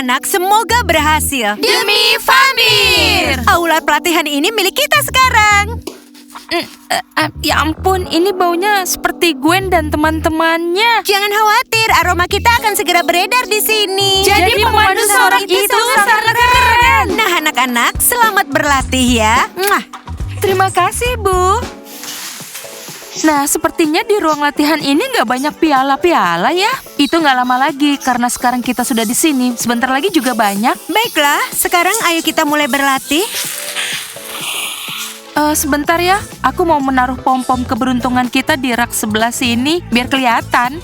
anak-anak, semoga berhasil. Demi vampir! Aula pelatihan ini milik kita sekarang. Ya ampun, ini baunya seperti Gwen dan teman-temannya. Jangan khawatir, aroma kita akan segera beredar di sini. Jadi pemandu sorak itu sangat keren. Nah, anak-anak, selamat berlatih ya. Mwah. Terima kasih, Bu. Nah, sepertinya di ruang latihan ini nggak banyak piala-piala ya. Itu nggak lama lagi, karena sekarang kita sudah di sini. Sebentar lagi juga banyak. Baiklah, sekarang ayo kita mulai berlatih. Sebentar ya, aku mau menaruh pom-pom keberuntungan kita di rak sebelah sini, biar kelihatan.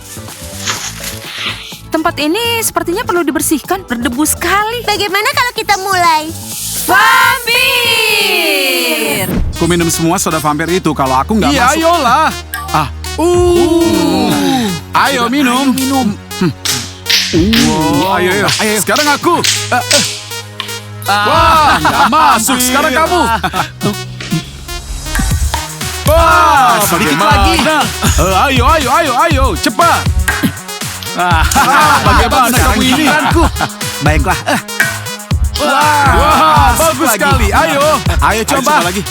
Tempat ini sepertinya perlu dibersihkan, berdebu sekali. Bagaimana kalau kita mulai? Vampir! Ku minum semua soda vampir itu kalau aku nggak masuk. Iya, ayolah. Ayo minum. Ayo. Sekarang aku. Wah, nggak masuk. Sekarang kamu. Wah, sedikit lagi. Ayo, cepat. Bagaimana kamu ini? Baiklah. Wah, bagus sekali. Ayo coba lagi.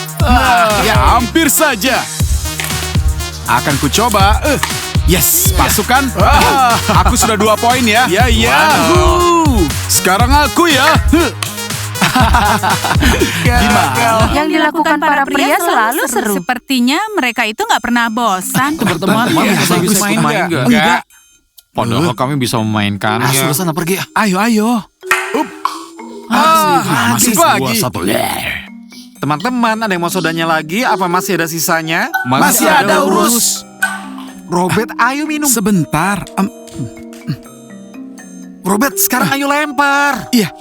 Ya, hampir saja. Akan ku coba. Yes, masukkan. Aku sudah 2 poin ya. Ya. Sekarang aku ya. Gimana? Yang dilakukan para pria selalu seru. Sepertinya mereka itu nggak pernah bosan. Teman-teman bisa main nggak? Enggak. Padahal kami bisa memainkannya. Sudah sana pergi. Ayo. Masuk lagi. Teman-teman, ada yang mau sodanya lagi? Apa masih ada sisanya? Masih ada urus. Robert, ayo minum. Sebentar. Robert, sekarang ayo lempar. Iya.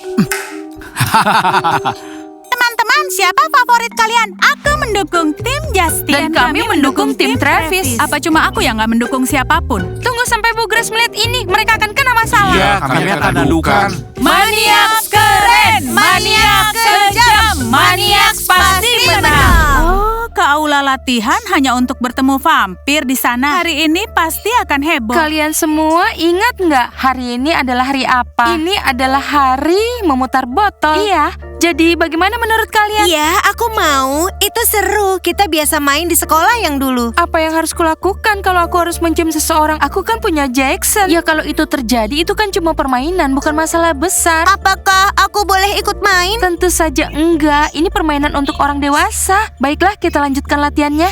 Teman-teman, siapa favorit kalian? Aku mendukung tim Justin. Dan kami mendukung tim Travis. Apa cuma aku yang nggak mendukung siapapun? Tunggu sampai Bu Grace melihat ini, mereka akan kena masalah. Ya, kami akan adukan. Maniak keren, maniak kejam, maniak pasti menang. Oh, ke aula latihan hanya untuk bertemu vampir di sana. Hari ini pasti akan heboh. Kalian semua ingat nggak hari ini adalah hari apa? Ini adalah hari memutar botol. Iya. Jadi bagaimana menurut kalian? Iya, aku mau. Itu seru. Kita biasa main di sekolah yang dulu. Apa yang harus kulakukan kalau aku harus mencium seseorang? Aku kan punya Jackson. Ya kalau itu terjadi, itu kan cuma permainan, bukan masalah besar. Apakah aku boleh ikut main? Tentu saja enggak. Ini permainan untuk orang dewasa. Baiklah, kita lanjutkan latihannya.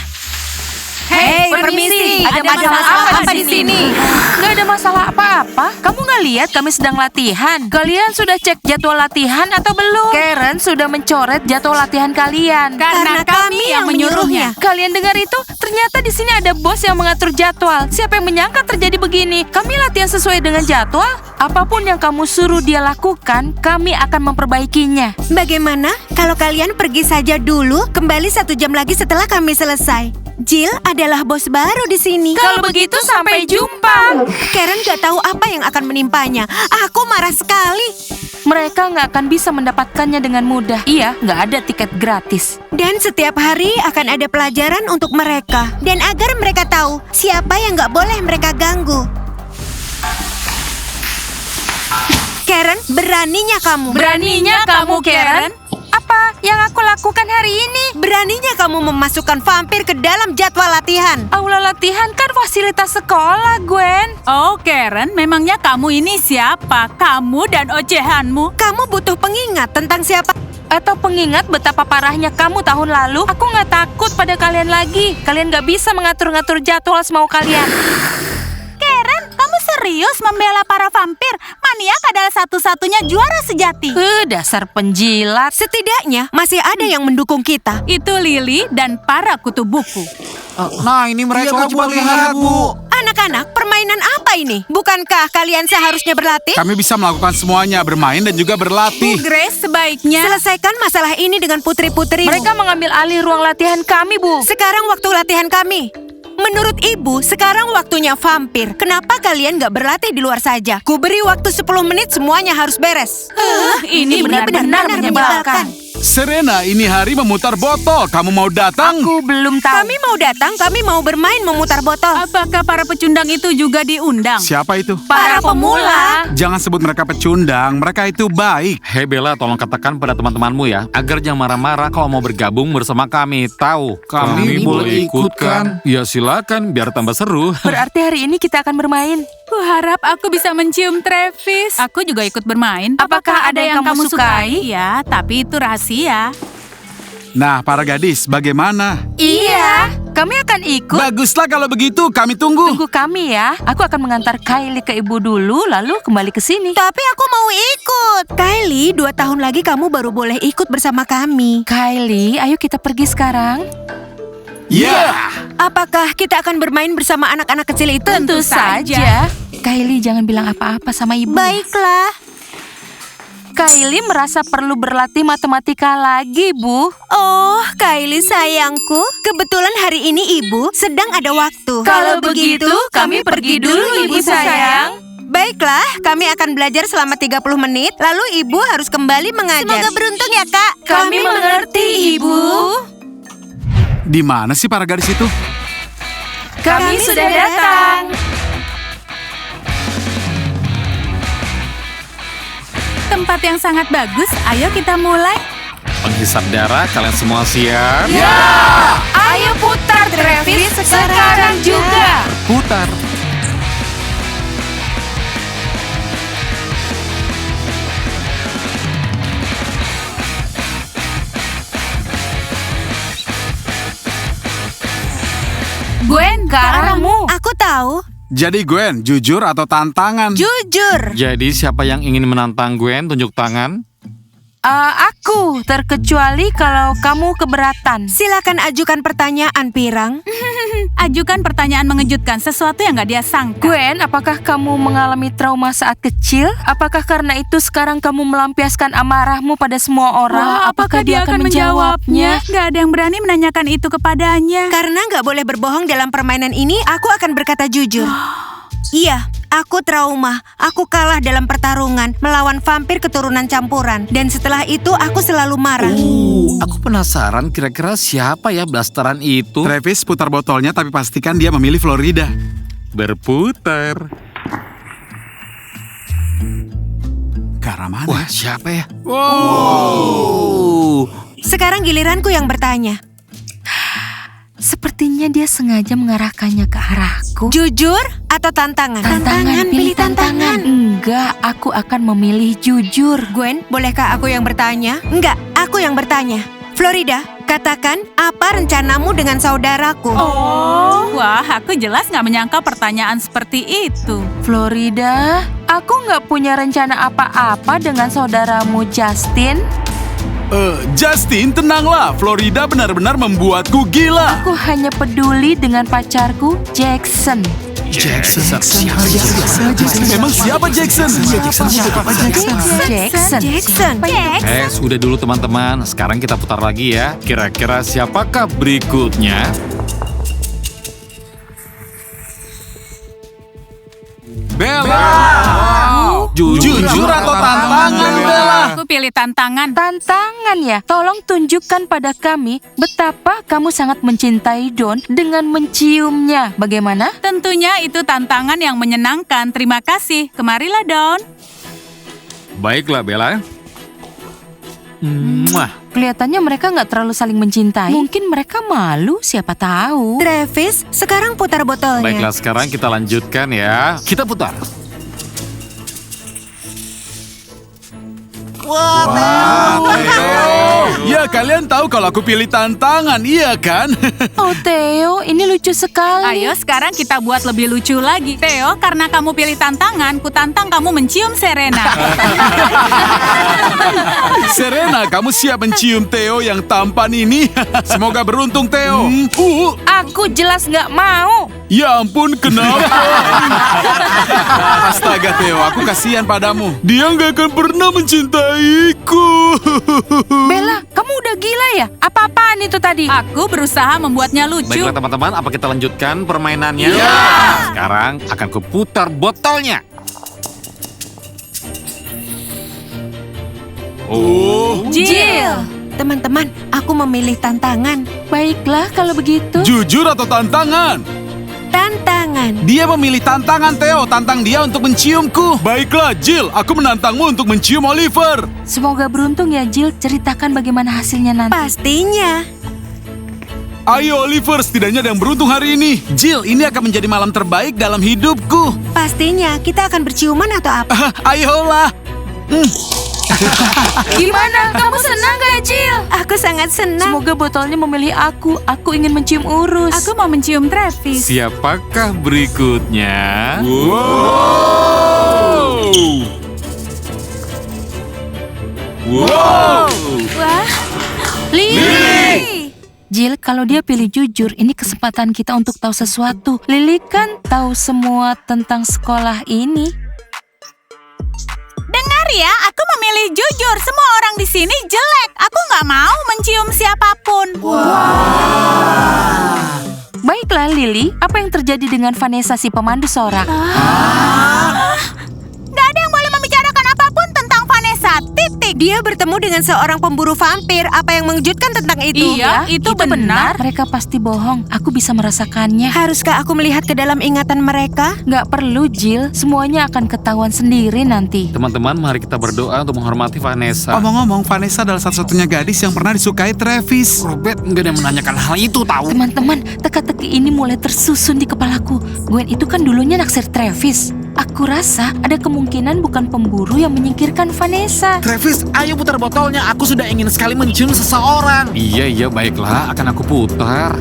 Hei, permisi. Ada masalah apa di sini? Nggak ada masalah apa-apa. Kamu nggak lihat kami sedang latihan? Kalian sudah cek jadwal latihan atau belum? Karen sudah mencoret jadwal latihan kalian. Karena kami yang menyuruhnya. Kalian dengar itu? Ternyata di sini ada bos yang mengatur jadwal. Siapa yang menyangka terjadi begini? Kami latihan sesuai dengan jadwal. Apapun yang kamu suruh dia lakukan, kami akan memperbaikinya. Bagaimana kalau kalian pergi saja dulu, kembali 1 jam lagi setelah kami selesai? Jill adalah bos baru di sini. Kalau begitu, sampai jumpa. Karen gak tahu apa yang akan menimpanya. Aku marah sekali. Mereka nggak akan bisa mendapatkannya dengan mudah. Iya, nggak ada tiket gratis. Dan setiap hari akan ada pelajaran untuk mereka. Dan agar mereka tahu siapa yang gak boleh mereka ganggu. Karen, beraninya kamu. Beraninya kamu, Karen? Apa yang aku lakukan hari ini? Beraninya kamu memasukkan vampir ke dalam jadwal latihan. Aula latihan kan fasilitas sekolah, Gwen. Oh, Karen, memangnya kamu ini siapa? Kamu dan ocehanmu? Kamu butuh pengingat tentang siapa. Atau pengingat betapa parahnya kamu tahun lalu? Aku nggak takut pada kalian lagi. Kalian nggak bisa mengatur-ngatur jadwal semau kalian. Karen, kamu serius membela para vampir? Maniak adalah satu-satunya juara sejati. Dasar penjilat. Setidaknya masih ada yang mendukung kita. Itu Lily dan para kutu buku. Nah, ini mereka. Coba lihat, Bu. Anak-anak, permainan apa ini? Bukankah kalian seharusnya berlatih? Kami bisa melakukan semuanya, bermain dan juga berlatih. Grace, sebaiknya Selesaikan masalah ini dengan putri-putrimu. Mereka mengambil alih ruang latihan kami, Bu. Sekarang waktu latihan kami. Menurut ibu, sekarang waktunya vampir. Kenapa kalian gak berlatih di luar saja? Ku beri waktu 10 menit, semuanya harus beres. ini benar-benar menyebalkan. Serena, ini hari memutar botol. Kamu mau datang? Aku belum tahu. Kami mau datang, kami mau bermain memutar botol. Apakah para pecundang itu juga diundang? Siapa itu? Para pemula. Jangan sebut mereka pecundang. Mereka itu baik. Hei Bella, tolong katakan pada teman-temanmu ya, agar jangan marah-marah kalau mau bergabung bersama kami. Tahu? Kami boleh ikut kan? Ya silakan, biar tambah seru. Berarti hari ini kita akan bermain. Kuharap aku bisa mencium Travis. Aku juga ikut bermain. Apakah ada yang kamu sukai? Ya, tapi itu rahasia. Nah, para gadis, bagaimana? Iya, kami akan ikut. Baguslah kalau begitu, kami tunggu. Tunggu kami ya. Aku akan mengantar Kylie ke ibu dulu, lalu kembali ke sini. Tapi aku mau ikut. Kylie, 2 tahun lagi kamu baru boleh ikut bersama kami. Kylie, ayo kita pergi sekarang. Ya. Apakah kita akan bermain bersama anak-anak kecil itu? Tentu saja. Kylie, jangan bilang apa-apa sama ibu. Baiklah. Kylie merasa perlu berlatih matematika lagi, Bu. Oh, Kylie sayangku. Kebetulan hari ini ibu sedang ada waktu. Kalau begitu, kami pergi dulu, Ibu sayang. Baiklah, kami akan belajar selama 30 menit, lalu ibu harus kembali mengajar. Semoga beruntung ya, Kak. Kami mengerti, Ibu. Di mana sih para gadis itu? Kami sudah datang. Tempat yang sangat bagus. Ayo kita mulai. Penghisap darah, kalian semua siap? Ya! Ayo putar, Travis, sekarang juga. Putar. Gwen, ke arahmu. Aku tahu. Jadi Gwen, jujur atau tantangan? Jujur. Jadi siapa yang ingin menantang Gwen, tunjuk tangan. Aku, terkecuali kalau kamu keberatan. Silakan ajukan pertanyaan, Pirang. Ajukan pertanyaan mengejutkan, sesuatu yang gak dia sangka. Gwen, apakah kamu mengalami trauma saat kecil? Apakah karena itu sekarang kamu melampiaskan amarahmu pada semua orang? Wah, apakah dia akan menjawabnya? Gak ada yang berani menanyakan itu kepadanya. Karena nggak boleh berbohong dalam permainan ini, aku akan berkata jujur. Iya, aku trauma. Aku kalah dalam pertarungan melawan vampir keturunan campuran. Dan setelah itu aku selalu marah. Aku penasaran kira-kira siapa ya blasteran itu? Travis putar botolnya tapi pastikan dia memilih Florida. Berputar. Ke arah mana? Wah, siapa ya? Sekarang giliranku yang bertanya. Sepertinya dia sengaja mengarahkannya ke arahku. Jujur atau tantangan? Pilih tantangan. Enggak, aku akan memilih jujur. Gwen, bolehkah aku yang bertanya? Enggak, aku yang bertanya. Florida, katakan apa rencanamu dengan saudaraku? Oh, wah, aku jelas gak menyangka pertanyaan seperti itu. Florida, aku nggak punya rencana apa-apa dengan saudaramu Justin. Justin, tenanglah. Florida benar-benar membuatku gila. Aku hanya peduli dengan pacarku, Jackson. Jackson. Memang siapa Jackson? Jackson. Sudah dulu teman-teman. Sekarang kita putar lagi ya. Kira-kira siapakah berikutnya? Bella. Jujur atau tantangan, Bella? Aku pilih tantangan. Tantangan ya, tolong tunjukkan pada kami betapa kamu sangat mencintai Don dengan menciumnya. Bagaimana? Tentunya itu tantangan yang menyenangkan. Terima kasih. Kemarilah, Don. Baiklah Bella. Kelihatannya mereka nggak terlalu saling mencintai. Mungkin mereka malu, siapa tahu. Travis, sekarang putar botolnya. Baiklah, sekarang kita lanjutkan ya. Kita putar. Ya, kalian tahu kalau aku pilih tantangan, iya kan? Oh Theo, ini lucu sekali. Ayo sekarang kita buat lebih lucu lagi. Theo, karena kamu pilih tantangan, ku tantang kamu mencium Serena. Serena, kamu siap mencium Theo yang tampan ini? Semoga beruntung, Theo. Aku jelas nggak mau. Ya ampun, kenapa? Astaga, Theo, aku kasihan padamu. Dia nggak akan pernah mencintaiku. Bella, kamu udah gila ya? Apa-apaan itu tadi? Aku berusaha membuatnya lucu. Baiklah teman-teman, apa kita lanjutkan permainannya? Ya. Sekarang akan kuputar botolnya. Oh, Jill. Teman-teman, aku memilih tantangan. Baiklah kalau begitu. Jujur atau tantangan? Tantangan. Dia memilih tantangan, Theo. Tantang dia untuk menciumku. Baiklah, Jill. Aku menantangmu untuk mencium Oliver. Semoga beruntung ya Jill, ceritakan bagaimana hasilnya nanti. Pastinya. Ayo, Oliver. Setidaknya ada yang beruntung hari ini. Jill, ini akan menjadi malam terbaik dalam hidupku. Pastinya. Kita akan berciuman atau apa? Ayolah. Gimana? Kamu senang gak Jill? Aku sangat senang. Semoga botolnya memilih aku. Aku ingin mencium Urus. Aku mau mencium Travis. Siapakah berikutnya? Wow. Wah, Lily. Jill, kalau dia pilih jujur, ini kesempatan kita untuk tahu sesuatu. Lily kan tahu semua tentang sekolah ini. Dengar ya, aku memilih jujur. Semua orang di sini jelek. Aku nggak mau mencium siapapun. Baiklah Lily, apa yang terjadi dengan Vanessa si pemandu sorak? Nggak ada yang boleh membicarakan apapun tentang Vanessa. Titik. Dia bertemu dengan seorang pemburu vampir. Apa yang mengejutkan tentang itu? Iya, itu benar. Mereka pasti bohong. Aku bisa merasakannya. Haruskah aku melihat ke dalam ingatan mereka? Nggak perlu Jill, semuanya akan ketahuan sendiri nanti. Teman-teman, mari kita berdoa untuk menghormati Vanessa. Omong-omong, Vanessa adalah satu-satunya gadis yang pernah disukai Travis. Robert nggak ada yang menanyakan hal itu, tahu? Teman-teman, teka-teki ini mulai tersusun di kepalaku. Gwen itu kan dulunya naksir Travis. Aku rasa ada kemungkinan bukan pemburu yang menyingkirkan Vanessa. Travis, ayo putar botolnya. Aku sudah ingin sekali mencium seseorang. Iya, baiklah. Akan aku putar.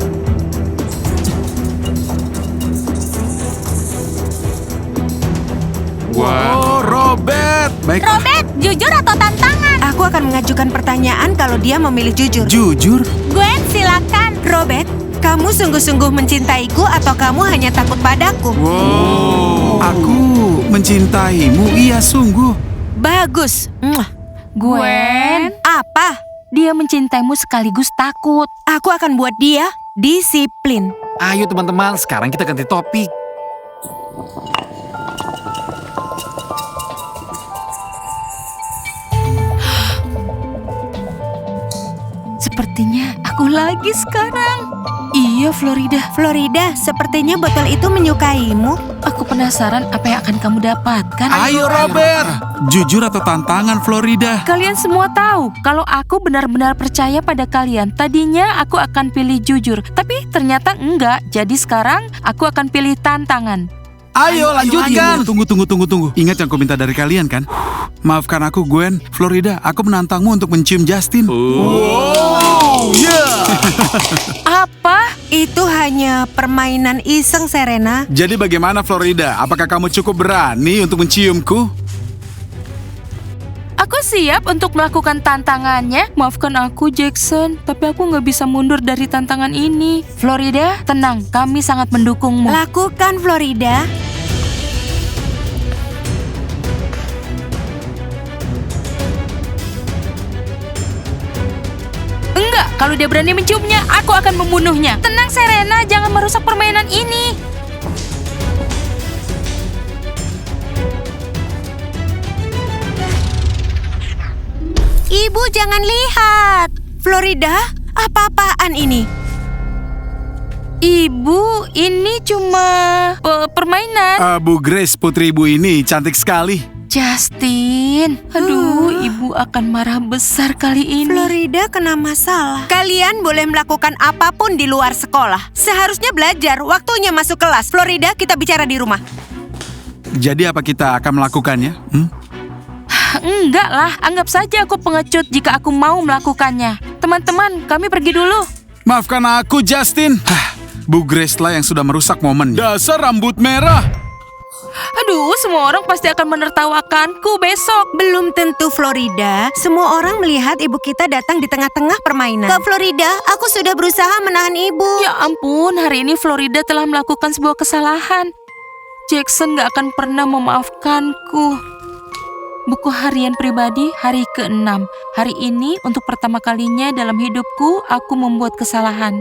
Wow, Robert. Baik. Robert, jujur atau tantangan? Aku akan mengajukan pertanyaan kalau dia memilih jujur. Jujur? Gwen, silakan. Robert, kamu sungguh-sungguh mencintaiku atau kamu hanya takut padaku? Wow. Aku mencintaimu, iya sungguh. Bagus. Gwen, Apa? dia mencintaimu sekaligus takut. Aku akan buat dia disiplin. Ayo teman-teman, sekarang kita ganti topik. Sepertinya aku lagi sekarang. Iya, Florida. Florida, sepertinya botol itu menyukaimu. Aku penasaran apa yang akan kamu dapatkan. Ayo, Robert. Jujur atau tantangan, Florida? Kalian semua tahu kalau aku benar-benar percaya pada kalian. Tadinya aku akan pilih jujur, tapi ternyata enggak. Jadi sekarang aku akan pilih tantangan. Ayo, lanjutkan. Tunggu. Ingat yang ku minta dari kalian kan? Maafkan aku, Gwen. Florida, aku menantangmu untuk mencium Justin. Wow. Apa? Itu hanya permainan iseng, Serena. Jadi bagaimana, Florida? Apakah kamu cukup berani untuk menciumku? Aku siap untuk melakukan tantangannya. Maafkan aku, Jackson, tapi aku nggak bisa mundur dari tantangan ini. Florida, tenang, kami sangat mendukungmu. Lakukan, Florida. Enggak, kalau dia berani menciumnya, aku akan membunuhnya. Tenang, Serena, jangan merusak permainan ini. Ibu, jangan lihat. Florida, apa-apaan ini? Ibu, ini cuma permainan. Bu Grace, putri ibu ini cantik sekali. Justin, aduh, ibu akan marah besar kali ini. Florida kena masalah. Kalian boleh melakukan apapun di luar sekolah. Seharusnya belajar, waktunya masuk kelas. Florida, kita bicara di rumah. Jadi apa kita akan melakukannya? Enggak lah, anggap saja aku pengecut jika aku mau melakukannya. Teman-teman, kami pergi dulu. Maafkan aku, Justin. Bu Grace lah yang sudah merusak momen. Dasar rambut merah. Aduh, semua orang pasti akan menertawakanku besok. Belum tentu, Florida. Semua orang melihat ibu kita datang di tengah-tengah permainan. Kak Florida, aku sudah berusaha menahan ibu. Ya ampun, hari ini Florida telah melakukan sebuah kesalahan. Jackson gak akan pernah memaafkanku. Buku harian pribadi hari ke-6. Hari ini untuk pertama kalinya dalam hidupku aku membuat kesalahan.